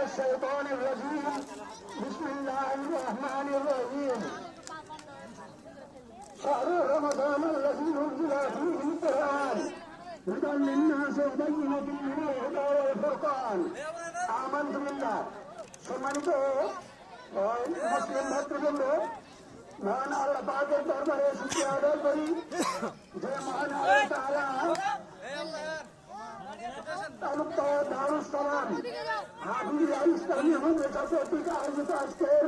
الشيطان الرجيم بسم الله الرحمن الرحيم شهر رمضان الذي انزل فيه القرآن هدى للناس وبينة من الهدى والفرقان آمنت بالله সম্মানিত মুসলিম ভাতৃবৃন্দ মহান আল্লাহ পাকের দরবারে শুকরিয়া আদায় করি যে মহান আল্লাহ তাআলা তালুকদার দারুস সালাম হাফিজিয়া ইসলামী মাদ্রাসা কর্তৃক আয়োজিত আজকের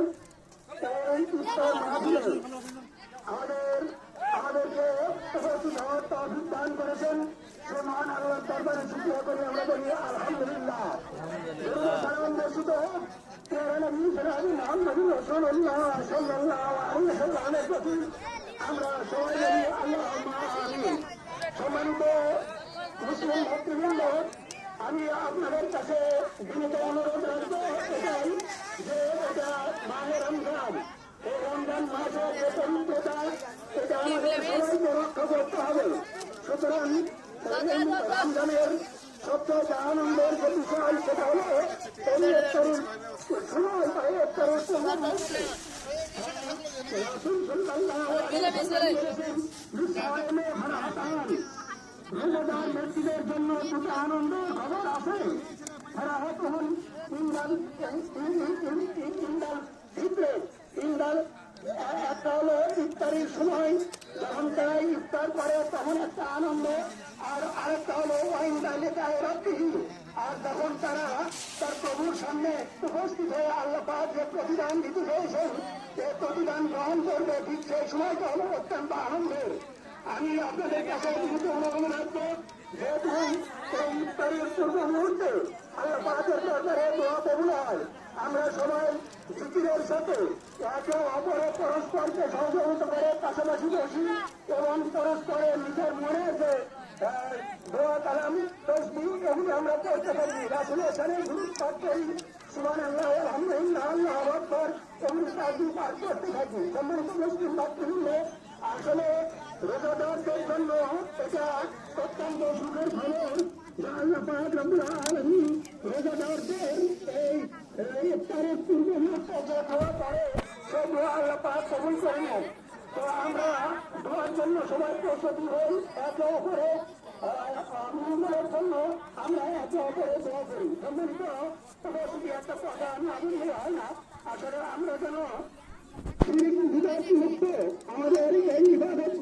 এই ইফতার মাহফিলে আমাদেরকে উপস্থিত হওয়ার তৌফিক দান করেছেন সে মহান আল্লাহর দরবারে শুকরিয়া করি আমরা বলি আলহামদুলিল্লাহ। সালাম বর্ষিত প্রিয় নবী জনাব মুহাম্মদ রাসূলুল্লাহ সাল্লাল্লাহু আলাইহি ওয়াসাল্লামের প্রতি আমরা সবাই বলি আল্লাহুম্মা আমিন। সম্মানিত মুসলিম ভাতৃবৃন্দ, আমি আপনাদের কাছে বিনীত অনুরোধ রাখবো এটাই যে এটা মাহে রমজান, এই রমজান মাসের যে পবিত্রতা এটা আমাদের সবাইকে রক্ষা করতে হবে। সুতরাং রমজানের সবচেয়ে আনন্দের যে বিষয় সেটা হলো এই ইফতারের সময় বা ইফতারের সময় রাসূল সাল্লাল্লাহু আলাইহি ওয়াসাল্লাম রোজাদার ব্যক্তিদের জন্য দুটো আনন্দের খবর আছে। একটা হলো ইফতারির সময় যখন তারা ইফতার করে তখন একটা আনন্দ, আর আরেকটা হলো আর যখন তারা তার প্রভুর সামনে উপস্থিত হয়ে আল্লাহ পাক যে প্রতিদান দিতে চেয়েছেন এই প্রতিদান গ্রহণ করবে, ঠিক সেই সময়টা হলো অত্যন্ত আনন্দের। আমি আপনাদের কাছে অনুরোধ রাখবো যেহেতু এই ইফতারের পূর্ব মুহূর্তে আল্লাহ পাকের দরবারে দোয়া কবুল হয়, আমরা সবাই জিকিরের সাথে একে অপরের পরস্পরকে সহযোগিতা করে পাশাপাশি বসি এবং পরস্পরের নিজের মনে যে দোয়া কালাম তসবিহ এগুলো আমরা করতে পারি, রাসূলের শানে দুরূদ পাঠ করি, সুবহানাল্লাহ আলহামদুলিল্লাহ আল্লাহু আকবার এগুলো তাসবিহ পাঠ করতে থাকি। সম্মানিত মুসলিম ভাতৃবৃন্দ, আসলে রোজাদারদের জন্য এটা অত্যন্ত সুখের খবর যে আল্লাহ পাক রব্বুল আলামিন রোজাদারদের এই ইফতারের পূর্ব মুহূর্তে যে দোয়া করে সেই দোয়া আল্লাহ পাক কবুল করে নেন। তো আমরা দোয়ার জন্য সবাই প্রস্তুতি হই, একে অপরে মঙ্গলের জন্য আমরা একে অপরে দোয়া করি। সম্মানিত উপস্থিতি একটা কথা আমি আগুন হয় না, আসলে আমরা যেন মুক্ত আমাদের এই ইবাদত